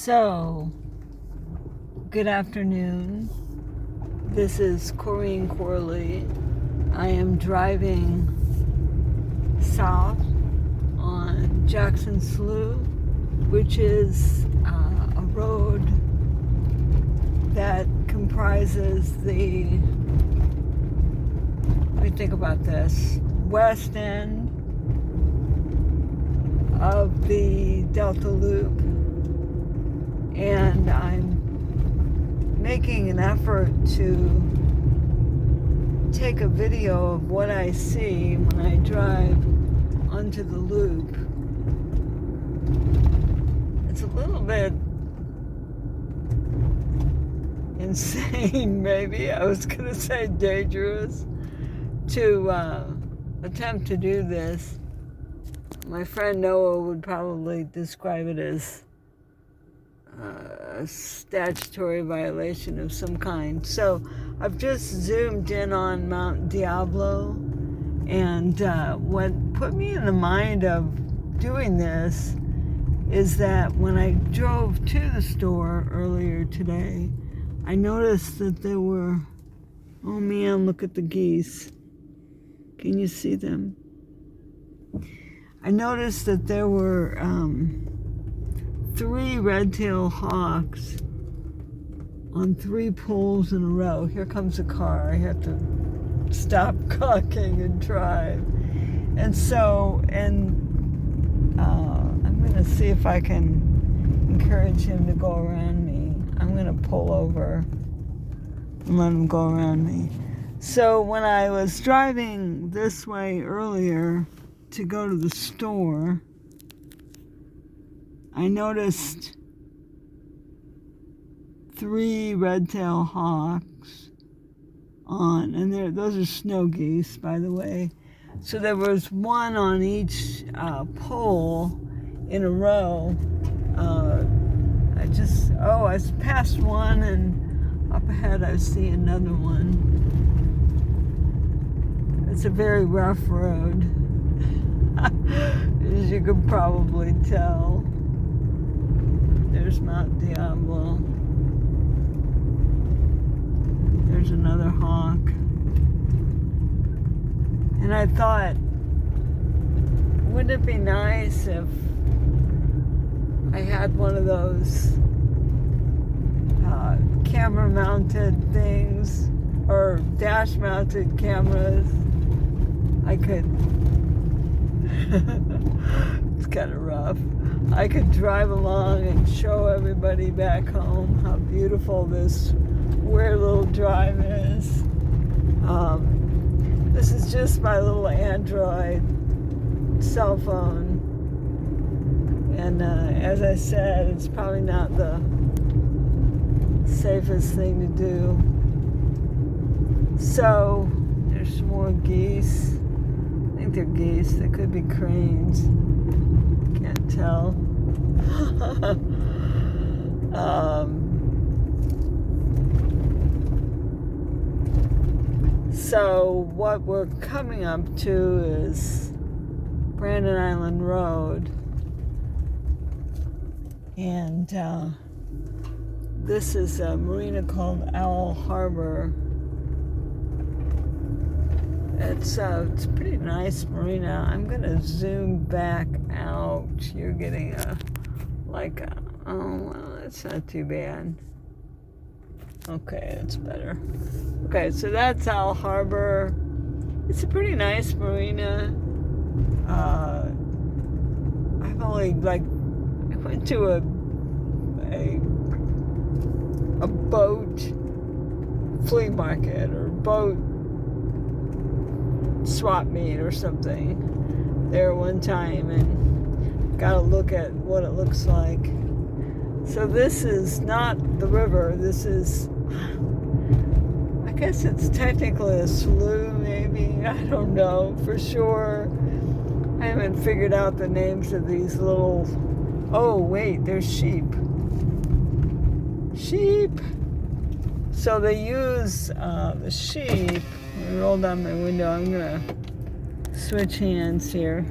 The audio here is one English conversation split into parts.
So, good afternoon. This is Corrine Corley. I am driving south on Jackson Slough, which is a road that comprises let me think about this, west end of the Delta Loop. And I'm making an effort to take a video of what I see when I drive onto the loop. It's a little bit insane, maybe. I was going to say dangerous to attempt to do this. My friend Noah would probably describe it as a statutory violation of some kind. So I've just zoomed in on Mount Diablo, and what put me in the mind of doing this is that when I drove to the store earlier today, I noticed that there were, oh man, look at the geese. Can you see them? I noticed that there were 3 red-tailed hawks on 3 poles in a row. Here comes a car. I have to stop gawking and drive. And so, I'm going to see if I can encourage him to go around me. I'm going to pull over and let him go around me. So when I was driving this way earlier to go to the store, I noticed 3 red-tailed hawks on, and those are snow geese, by the way. So there was one on each pole in a row. I passed one, and up ahead I see another one. It's a very rough road, as you can probably tell. There's Mount Diablo. There's another hawk. And I thought, wouldn't it be nice if I had one of those camera-mounted things, or dash-mounted cameras? I could... It's kind of rough. I could drive along and show everybody back home how beautiful this weird little drive is. This is just my little Android cell phone. And as I said, it's probably not the safest thing to do. So, there's some more geese. I think they're geese. They could be cranes. Can't tell. So what we're coming up to is Brandon Island Road, and this is a marina called Owl Harbor. It's a pretty nice marina. I'm gonna zoom back out. You're getting oh well, that's not too bad. Okay, that's better. Okay, so that's Owl Harbor. It's a pretty nice marina. I've only I went to a boat flea market or boat swap meet or something there one time, and got a look at what it looks like. So this is not the river. This is, I guess it's technically a slough, maybe. I don't know for sure. I haven't figured out the names of these little... Oh, wait, there's sheep. Sheep! So they use the sheep. Let me roll down my window. I'm going to switch hands here.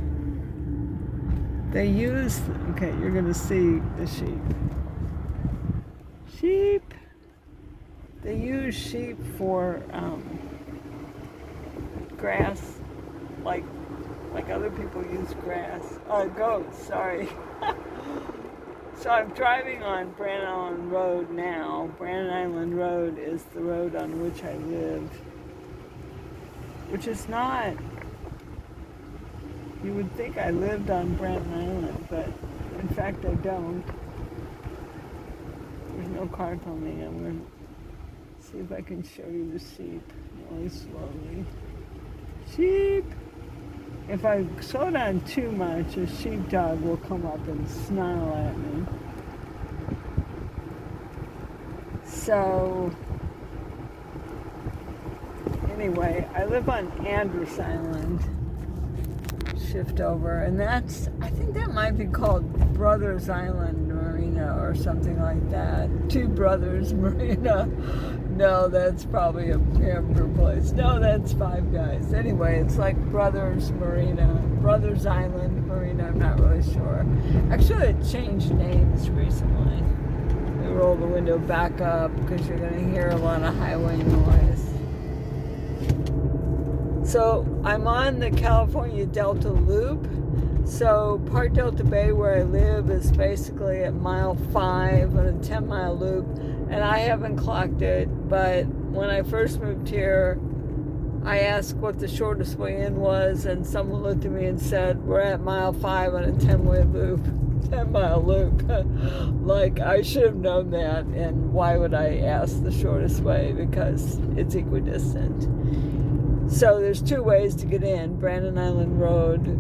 They use... Okay, you're going to see the sheep. Sheep. They use sheep for grass, like other people use grass. Goats, sorry. So I'm driving on Brandon Island Road now. Brandon Island Road is the road on which I live, which is not, you would think I lived on Brandon Island, but in fact I don't. There's no car coming. I'm going to see if I can show you the sheep really slowly. Sheep! If I slow down too much, a sheepdog will come up and snarl at me. So, anyway, I live on Andros Island. Shift over, and I think that might be called Brothers Island Marina or something like that. Two Brothers Marina. No, that's probably a hamburger place. No, that's Five Guys. Anyway, it's like Brothers Marina, Brothers Island Marina, I'm not really sure. Actually, it changed names recently. They roll the window back up because you're going to hear a lot of highway noise. So I'm on the California Delta Loop. So Park Delta Bay, where I live, is basically at mile 5 on a 10-mile loop. And I haven't clocked it, but when I first moved here, I asked what the shortest way in was, and someone looked at me and said, we're at mile 5 on a 10-mile loop. Like, I should have known that, and why would I ask the shortest way? Because it's equidistant. So there's two ways to get in, Brandon Island Road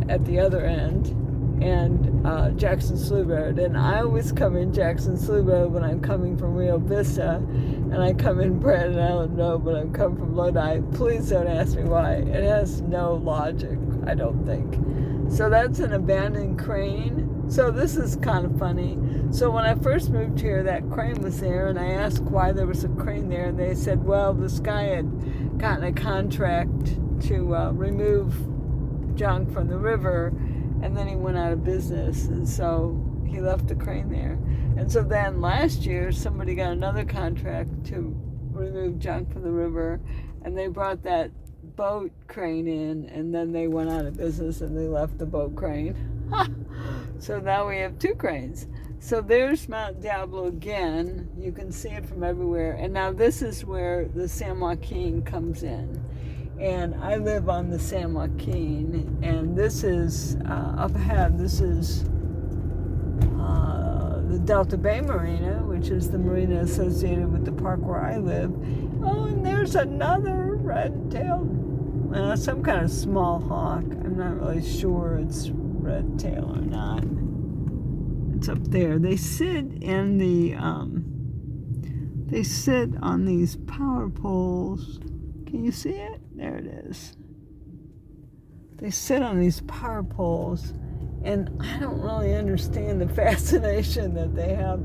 at the other end, and Jackson Slough Road. And I always come in Jackson Slough Road when I'm coming from Rio Vista, and I come in Brandon Island Road when I'm coming from Lodi. Please don't ask me why. It has no logic, I don't think. So that's an abandoned crane. So this is kind of funny. So when I first moved here, that crane was there, and I asked why there was a crane there, and they said, well, this guy had gotten a contract to remove junk from the river, and then he went out of business, and so he left the crane there. And so then last year, somebody got another contract to remove junk from the river, and they brought that boat crane in, and then they went out of business and they left the boat crane. So now we have two cranes. So there's Mount Diablo again. You can see it from everywhere. And now this is where the San Joaquin comes in. And I live on the San Joaquin. And this is up ahead. This is the Delta Bay Marina, which is the marina associated with the park where I live. Oh, and there's another red-tailed, some kind of small hawk. I'm not really sure it's red tail or not. It's up there. They sit in the they sit on these power poles. Can you see it? There it is. They sit on these power poles, and I don't really understand the fascination that they have.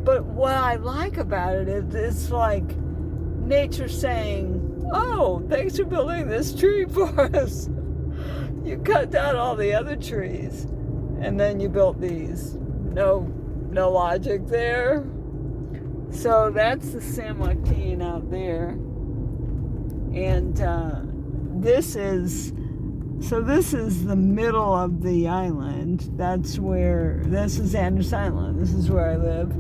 But what I like about it is it's like nature saying, oh, thanks for building this tree for us. You cut down all the other trees, and then you built these. No logic there. So that's the San Joaquin out there. And this is the middle of the island. This is Andros Island. This is where I live.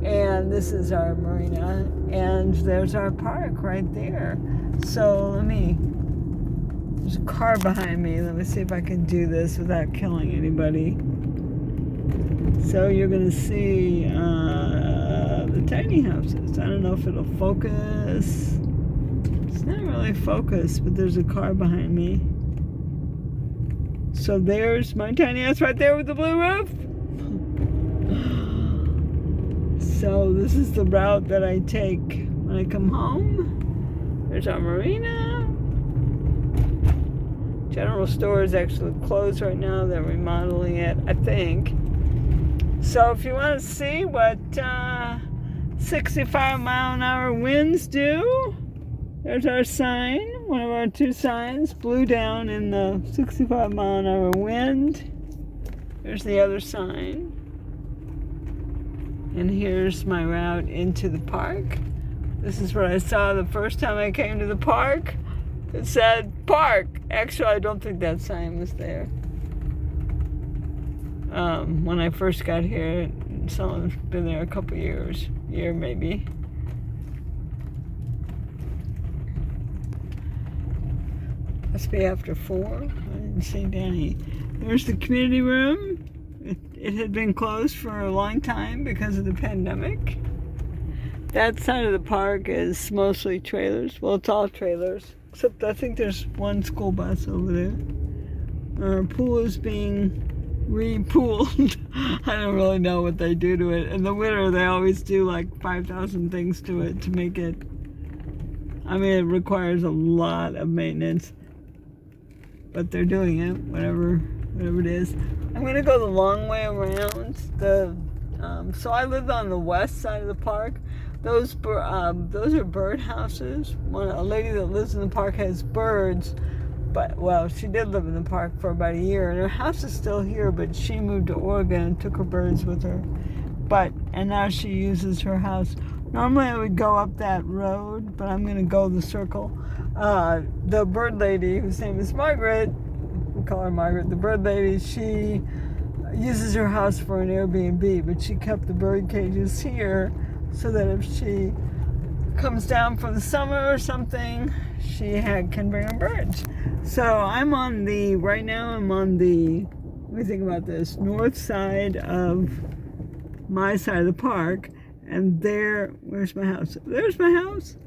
And this is our marina. And there's our park right there. So there's a car behind me. Let me see if I can do this without killing anybody. So you're going to see the tiny houses. I don't know if it'll focus. It's not really focused, but there's a car behind me. So there's my tiny house right there with the blue roof. So this is the route that I take when I come home. There's our marina. General store is actually closed right now. They're remodeling it, I think. So if you want to see what 65-mile-an-hour winds do, there's our sign, one of our two signs, blew down in the 65-mile-an-hour wind. There's the other sign. And here's my route into the park. This is what I saw the first time I came to the park. It said park. Actually, I don't think that sign was there. When I first got here, someone's been there a couple years, year maybe. Must be after 4. I didn't see Danny. There's the community room. It had been closed for a long time because of the pandemic. That side of the park is mostly trailers. Well, it's all trailers, except I think there's one school bus over there. Our pool is being re-pooled. I don't really know what they do to it. In the winter, they always do like 5,000 things to it to make it. I mean, it requires a lot of maintenance, but they're doing it, whatever it is. I'm gonna go the long way around. So I live on the west side of the park. Those are bird houses. A lady that lives in the park has birds, but, well, she did live in the park for about a year, and her house is still here, but she moved to Oregon and took her birds with her. And now she uses her house. Normally I would go up that road, but I'm gonna go the circle. The bird lady, whose name is Margaret, we call her Margaret, the bird lady, she uses her house for an Airbnb, but she kept the bird cages here so that if she comes down for the summer or something, she can bring her birds. So right now I'm on the, let me think about this, north side of my side of the park, and where's my house? There's my house.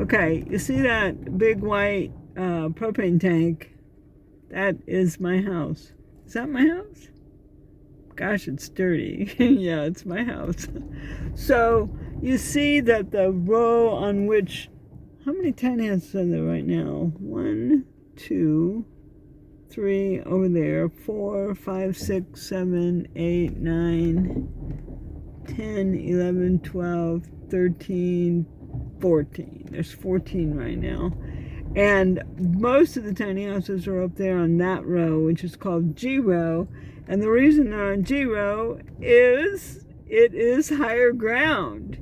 Okay, you see that big white propane tank? That is my house. Is that my house? Gosh, it's dirty. Yeah, it's my house. So you see that the row on which, how many tiny houses are there right now? 1, 2, 3 over there, 4, 5, 6, 7, 8, 9, 10, 11, 12, 13, 14. There's 14 right now. And most of the tiny houses are up there on that row, which is called G row. And the reason they're on G row is it is higher ground.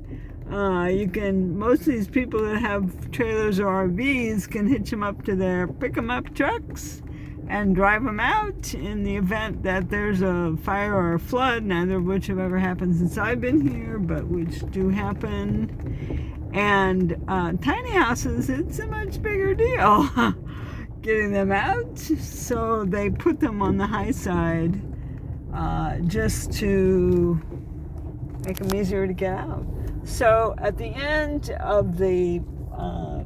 Most of these people that have trailers or RVs can hitch them up to their pick-em-up trucks and drive them out in the event that there's a fire or a flood, neither of which have ever happened since I've been here, but which do happen. And tiny houses, it's a much bigger deal getting them out. So they put them on the high side just to make them easier to get out. So at the end of the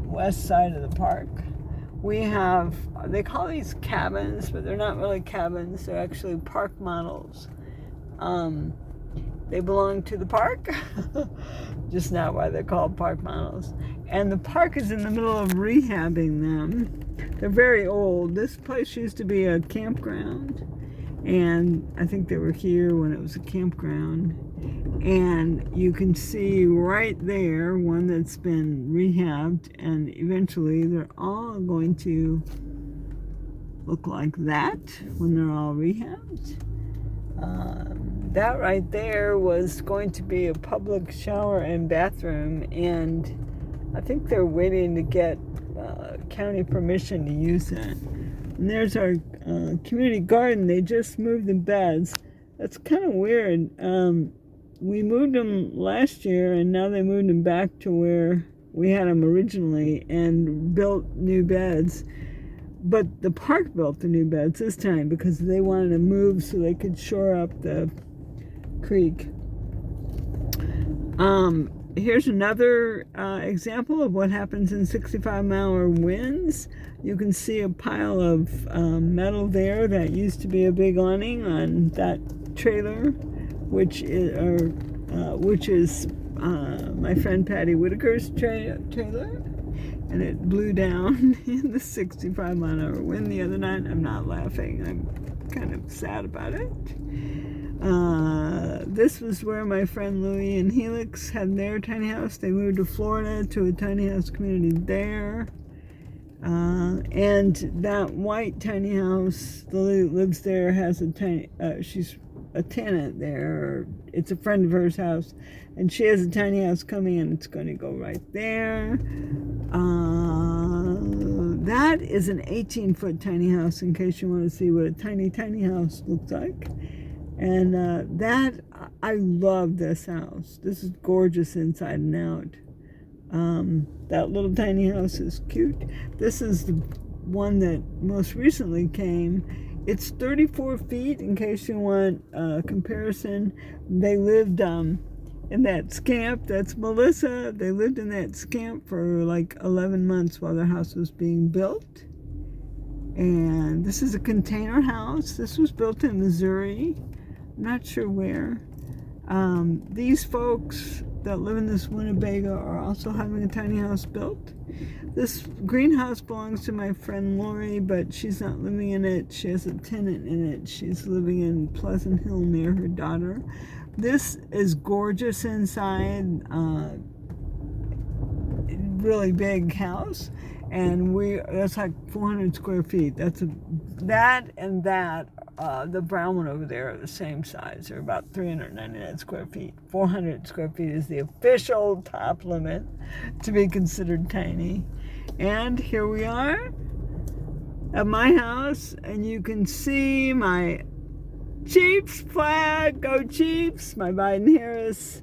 west side of the park, we have, they call these cabins, but they're not really cabins. They're actually park models. They belong to the park, just not why they're called park models. And the park is in the middle of rehabbing them. They're very old. This place used to be a campground, and I think they were here when it was a campground. And you can see right there one that's been rehabbed, and eventually they're all going to look like that when they're all rehabbed. That right there was going to be a public shower and bathroom, and I think they're waiting to get county permission to use that. And there's our community garden. They just moved the beds. That's kind of weird. We moved them last year, and now they moved them back to where we had them originally and built new beds. But the park built the new beds this time because they wanted to move so they could shore up the creek. Here's another example of what happens in 65-mile winds. You can see a pile of metal there that used to be a big awning on that trailer, which is my friend Patty Whitaker's trailer. And it blew down in the 65-mile wind the other night. I'm not laughing. I'm kind of sad about it. This was where my friend Louie and Helix had their tiny house. They moved to Florida to a tiny house community there. And that white tiny house, the lady that lives there has a tiny, she's a tenant there. It's a friend of hers house, and she has a tiny house coming in. It's going to go right there. That is an 18-foot tiny house, in case you want to see what a tiny house looks like. And I love this house. This is gorgeous inside and out. That little tiny house is cute. This is the one that most recently came. It's 34 feet, in case you want a comparison. They lived in that scamp. That's Melissa. They lived in that scamp for like 11 months while their house was being built. And this is a container house. This was built in Missouri. I'm not sure where. These folks that live in this Winnebago are also having a tiny house built. This greenhouse belongs to my friend Lori, but she's not living in it. She has a tenant in it. She's living in Pleasant Hill near her daughter. This is gorgeous inside. Really big house, and that's like 400 square feet. The brown one over there are the same size. They're about 399 square feet. 400 square feet is the official top limit to be considered tiny. And here we are at my house, and you can see my Chiefs flag, go Chiefs, my Biden-Harris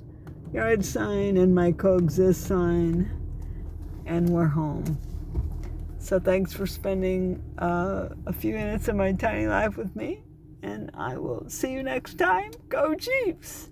yard sign, and my coexist sign, and we're home. So thanks for spending a few minutes of my tiny life with me, and I will see you next time. Go Chiefs!